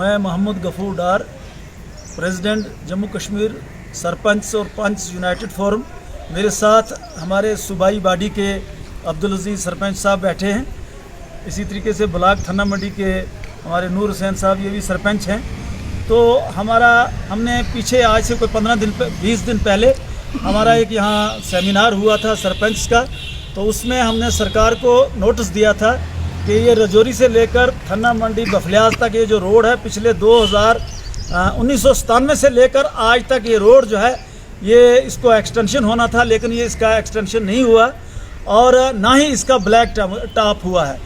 मैं मोहम्मद गफूर डार, प्रेसिडेंट जम्मू कश्मीर सरपंच और पंच United forum. मेरे साथ हमारे सूबाई बॉडी के अब्दुल अजीज़ सरपंच साहब बैठे हैं। इसी तरीके से ब्लॉक थन्ना मंडी के हमारे नूर हुसैन साहब, ये भी सरपंच हैं। तो हमने पीछे आज से कोई 20 दिन पहले हमारा एक यहाँ सेमिनार हुआ था सरपंच का। तो उसमें हमने सरकार को नोटिस दिया था कि ये रजौरी से लेकर थन्ना मंडी बफलियाज तक ये जो रोड है, पिछले 1997 से लेकर आज तक ये रोड जो है ये इसको एक्सटेंशन होना था, लेकिन ये इसका एक्सटेंशन नहीं हुआ और ना ही इसका ब्लैक टॉप हुआ है।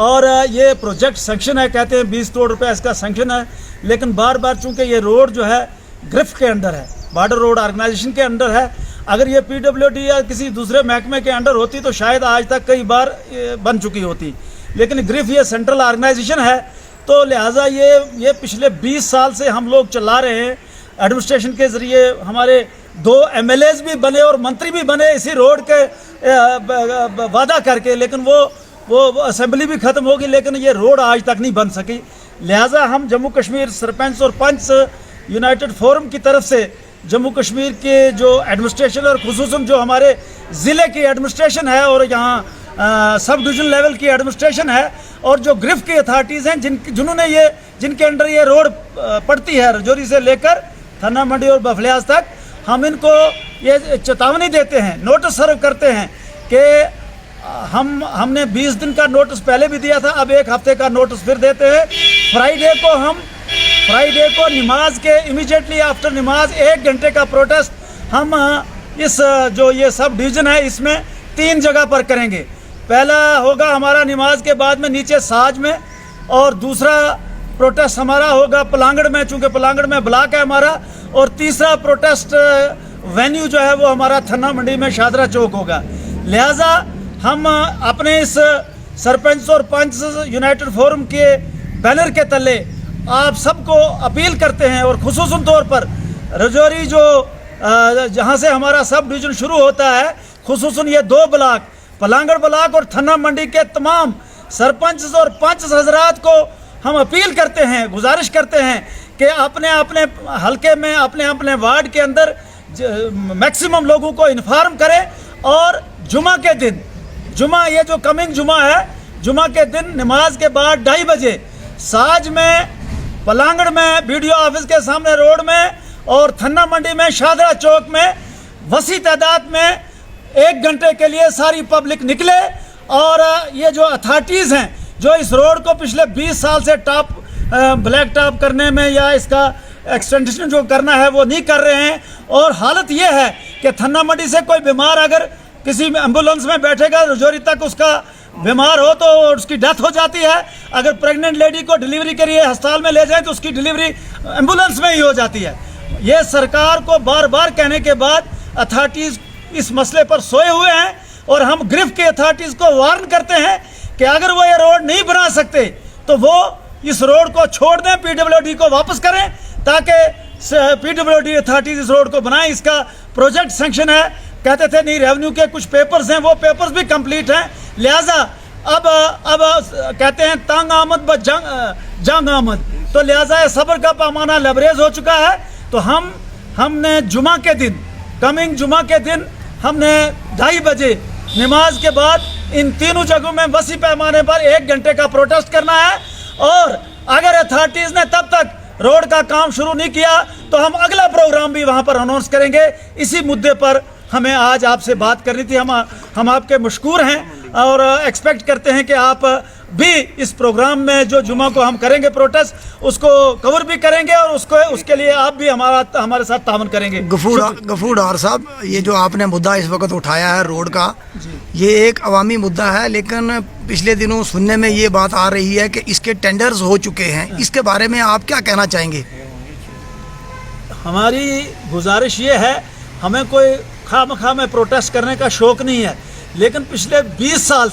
और ये प्रोजेक्ट सैंक्शन है, कहते हैं 20 करोड़ रुपए इसका सैंक्शन है, लेकिन बार बार चूँकि ये रोड जो है ग्रिफ के अंडर है, बॉर्डर रोड ऑर्गेनाइजेशन के अंडर है। अगर ये PWD या किसी दूसरे महकमे के अंडर होती तो शायद आज तक कई बार बन चुकी होती, लेकिन ग्रिफ ये सेंट्रल ऑर्गेनाइजेशन है। तो लिहाजा ये पिछले 20 साल से हम लोग चला रहे हैं। एडमिनिस्ट्रेशन के ज़रिए हमारे 2 MLAs भी बने और मंत्री भी बने इसी रोड के वादा करके, लेकिन वो असेंबली भी ख़त्म होगी, लेकिन ये रोड आज तक नहीं बन सकी। लिहाजा हम जम्मू कश्मीर सरपंच और पंच यूनाइटेड फोरम की तरफ से जम्मू कश्मीर के जो एडमिनिस्ट्रेशन और खुसूसन जो हमारे ज़िले की एडमिनिस्ट्रेशन है और यहाँ सब डिवीज़न लेवल की एडमिनिस्ट्रेशन है और जो ग्रिफ की अथॉरिटीज़ हैं जिनके अंडर ये रोड पड़ती है रजौरी से लेकर थन्ना मंडी और बफलियाज तक, हम इनको ये चेतावनी देते हैं, नोटिस सर्व करते हैं कि हमने 20 दिन का नोटिस पहले भी दिया था, अब 1 हफ्ते का नोटिस फिर देते हैं। फ्राइडे को नमाज के इमीडिएटली आफ्टर नमाज 1 घंटे का प्रोटेस्ट हम इस जो ये सब डिवीज़न है इसमें 3 जगह पर करेंगे। पहला होगा हमारा नमाज के बाद में नीचे साज में, और दूसरा प्रोटेस्ट हमारा होगा पलांगड़ में, चूँकि पलांगड़ में ब्लॉक है हमारा, और तीसरा प्रोटेस्ट वेन्यू जो है वो हमारा थन्ना मंडी में शादरा चौक होगा। लिहाजा हम अपने इस सरपंच और पंच यूनाइटेड फोरम के बैनर के तले आप सबको अपील करते हैं, और खुसूसन तौर पर रजौरी जो जहाँ से हमारा सब डिवीज़न शुरू होता है, खुसूसन ये 2 ब्लॉक पलांगड़ ब्लॉक और थन्ना मंडी के तमाम सरपंच और पंच हजरात को हम अपील करते हैं, गुजारिश करते हैं कि अपने हलके में अपने वार्ड के अंदर मैक्सिमम लोगों को इन्फॉर्म करें। और जुमा के दिन, ये जो कमिंग जुमा है, जुमा के दिन नमाज के बाद 2:30 बजे साज में, पलांगड़ में BDO ऑफिस के सामने रोड में, और थन्ना मंडी में शादरा चौक में वसी तादाद में 1 घंटे के लिए सारी पब्लिक निकले। और ये जो अथॉरिटीज़ हैं जो इस रोड को पिछले 20 साल से ब्लैक टॉप करने में या इसका एक्सटेंशन जो करना है वो नहीं कर रहे हैं। और हालत ये है कि थन्ना मंडी से कोई बीमार अगर किसी एम्बुलेंस में बैठेगा रजौरी तक, उसका बीमार हो तो उसकी डेथ हो जाती है। अगर प्रेग्नेंट लेडी को डिलीवरी के लिए अस्पताल में ले जाए तो उसकी डिलीवरी एम्बुलेंस में ही हो जाती है। ये सरकार को बार बार कहने के बाद अथॉरिटीज़ इस मसले पर सोए हुए हैं, और हम ग्रिफ के अथॉरिटीज़ को वार्न करते हैं कि अगर वो ये रोड नहीं बना सकते तो वो इस रोड को छोड़ दें, PWD को वापस करें, ताकि PWD अथॉरिटीज़ इस रोड को बनाएं। इसका प्रोजेक्ट सैंक्शन है, कहते थे नहीं रेवेन्यू के कुछ पेपर्स हैं, वो पेपर्स भी कंप्लीट हैं। लिहाजा अब कहते हैं तंग आमद ब जंग आमद, तो लिहाजा सब्र का पैमाना लबरेज हो चुका है। तो हमने जुमा के दिन, कमिंग जुमा के दिन हमने 2:30 बजे नमाज के बाद इन तीनों जगहों में वसी पैमाने पर 1 घंटे का प्रोटेस्ट करना है। और अगर अथॉरिटीज़ ने तब तक रोड का काम शुरू नहीं किया तो हम अगला प्रोग्राम भी वहाँ पर अनाउंस करेंगे। इसी मुद्दे पर हमें आज आपसे बात करनी थी। हम आपके मशकूर हैं और एक्सपेक्ट करते हैं कि आप भी इस प्रोग्राम में जो जुमा को हम करेंगे प्रोटेस्ट, उसको कवर भी करेंगे और उसके लिए आप भी हमारे साथ तावन करेंगे। गफूर डार साहब, ये जो आपने मुद्दा इस वक्त उठाया है रोड का, ये एक अवामी मुद्दा है, लेकिन पिछले दिनों सुनने में ये बात आ रही है कि इसके टेंडर्स हो चुके हैं। इसके बारे में आप क्या कहना चाहेंगे? हमारी गुजारिश ये है, हमें कोई खामखा में प्रोटेस्ट करने का शौक़ नहीं है, लेकिन पिछले 20 साल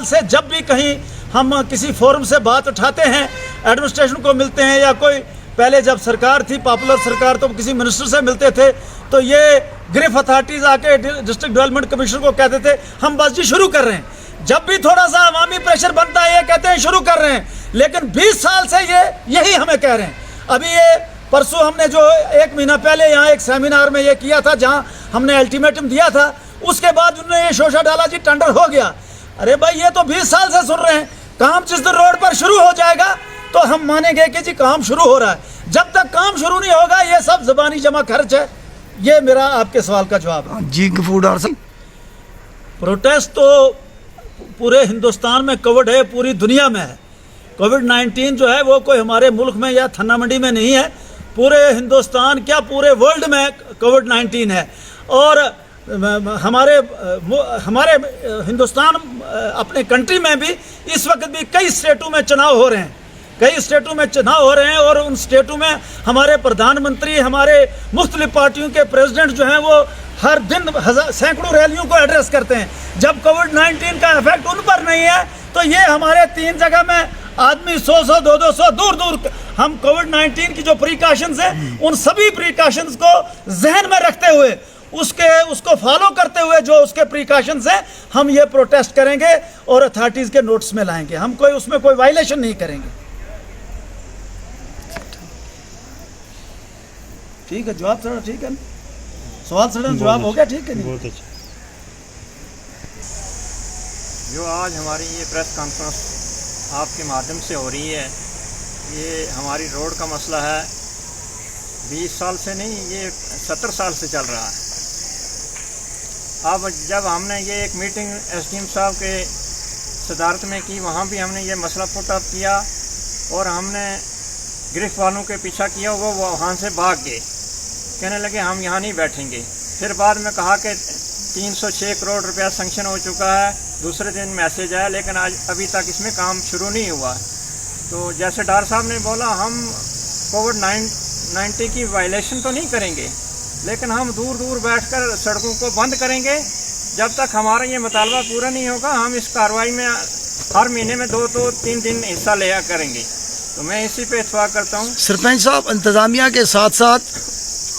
से जब भी कहीं हम किसी फोरम से बात उठाते हैं, एडमिनिस्ट्रेशन को मिलते हैं, या कोई पहले जब सरकार थी पॉपुलर सरकार, तो किसी मिनिस्टर से मिलते थे, तो ये ग्रिफ अथॉरिटीज़ आके डिस्ट्रिक्ट डेवलपमेंट कमिश्नर को कहते थे हम बस जी शुरू कर रहे हैं। जब भी थोड़ा सा अवामी प्रेशर बनता है ये कहते हैं शुरू कर रहे हैं, लेकिन 20 साल से ये यही हमें कह रहे हैं। अभी ये परसों हमने जो 1 महीना पहले यहाँ एक सेमिनार में ये किया था, जहाँ हमने अल्टीमेटम दिया था, उसके बाद उन्होंने ये शोशा डाला जी टेंडर हो गया। अरे भाई ये तो 20 साल से सुन रहे हैं। काम जिस दिन रोड पर शुरू हो जाएगा तो हम मानेंगे कि जी काम शुरू हो रहा है। जब तक काम शुरू नहीं होगा ये सब ज़बानी जमा खर्च है। ये मेरा आपके सवाल का जवाब है जी। गफूर डार साहब, प्रोटेस्ट तो पूरे हिंदुस्तान में कवर्ड है, पूरी दुनिया में है। कोविड-19 जो है वो कोई हमारे मुल्क में या थन्ना मंडी में नहीं है, पूरे हिंदुस्तान क्या पूरे वर्ल्ड में कोविड-19 है। और हमारे हिंदुस्तान अपने कंट्री में भी इस वक्त भी कई स्टेटों में चुनाव हो रहे हैं, कई स्टेटों में चुनाव हो रहे हैं। और उन स्टेटों में हमारे प्रधानमंत्री, हमारे मुख्तलिफ पार्टियों के प्रेसिडेंट जो हैं वो हर दिन सैकड़ों रैलियों को एड्रेस करते हैं। जब कोविड-19 का इफेक्ट उन पर नहीं है तो ये हमारे 3 जगह में आदमी 100-100, 200 दूर दूर हम कोविड-19 की जो प्रिकॉशंस हैं उन सभी प्रिकॉशंस को जहन में रखते हुए उसको फॉलो करते हुए जो उसके प्रिकॉशंस हैं हम ये प्रोटेस्ट करेंगे और अथॉरिटीज़ के नोटिस में लाएंगे। हम कोई उसमें कोई वायलेशन नहीं करेंगे। ठीक है, जवाब सर ठीक है, सवाल सर जवाब हो गया, ठीक है नहीं? बहुत अच्छा। जो आज हमारी ये प्रेस कॉन्फ्रेंस आपके माध्यम से हो रही है, ये हमारी रोड का मसला है। 20 साल से नहीं, ये 70 साल से चल रहा है। अब जब हमने ये एक मीटिंग एसडीएम साहब के सदारत में की, वहाँ भी हमने ये मसला पुट अप किया और हमने गिरफ्त वालों के पीछा किया। वो वहाँ से भाग गए, कहने लगे हम यहाँ नहीं बैठेंगे। फिर बाद में कहा कि 306 करोड़ रुपया सैंक्शन हो चुका है। दूसरे दिन मैसेज आया, लेकिन आज अभी तक इसमें काम शुरू नहीं हुआ। तो जैसे डार साहब ने बोला, हम कोविड-19 की वायलेशन तो नहीं करेंगे, लेकिन हम दूर दूर बैठकर सड़कों को बंद करेंगे। जब तक हमारा ये मुतालबा पूरा नहीं होगा, हम इस कार्रवाई में हर महीने में 2-3 दिन हिस्सा लिया करेंगे। तो मैं इसी पे इत्फाक करता हूँ। सरपंच साहब, इंतज़ामिया के साथ साथ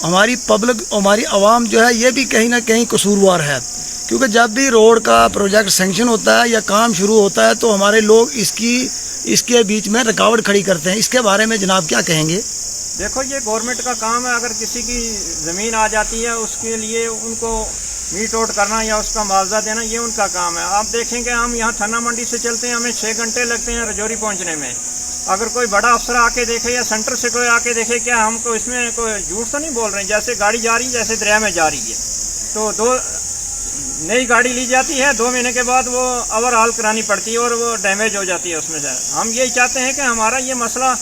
हमारी पब्लिक, हमारी आवाम जो है ये भी कहीं ना कहीं कसूरवार है, क्योंकि जब भी रोड का प्रोजेक्ट सैंक्शन होता है या काम शुरू होता है तो हमारे लोग इसके बीच में रुकावट खड़ी करते हैं। इसके बारे में जनाब क्या कहेंगे? देखो, ये गवर्नमेंट का काम है। अगर किसी की ज़मीन आ जाती है उसके लिए उनको मीट आउट करना या उसका मुआवजा देना, ये उनका काम है। आप देखेंगे हम यहाँ थन्ना मंडी से चलते हैं, हमें 6 घंटे लगते हैं रजौरी पहुँचने में। अगर कोई बड़ा अफसर आके देखे या सेंटर से कोई आके देखे, क्या हमको इसमें कोई झूठ तो नहीं बोल रहे हैं? जैसे गाड़ी जा रही है, जैसे दरिया में जा रही है, तो नई गाड़ी ली जाती है, 2 महीने के बाद वो ओवरहाल करानी पड़ती है और वो डैमेज हो जाती है उसमें से। हम यही चाहते हैं कि हमारा ये मसला,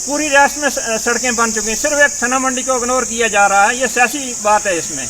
पूरी रियासत में सड़कें बन चुकी हैं, सिर्फ एक थन्ना मंडी को इग्नोर किया जा रहा है। ये सियासी बात है इसमें।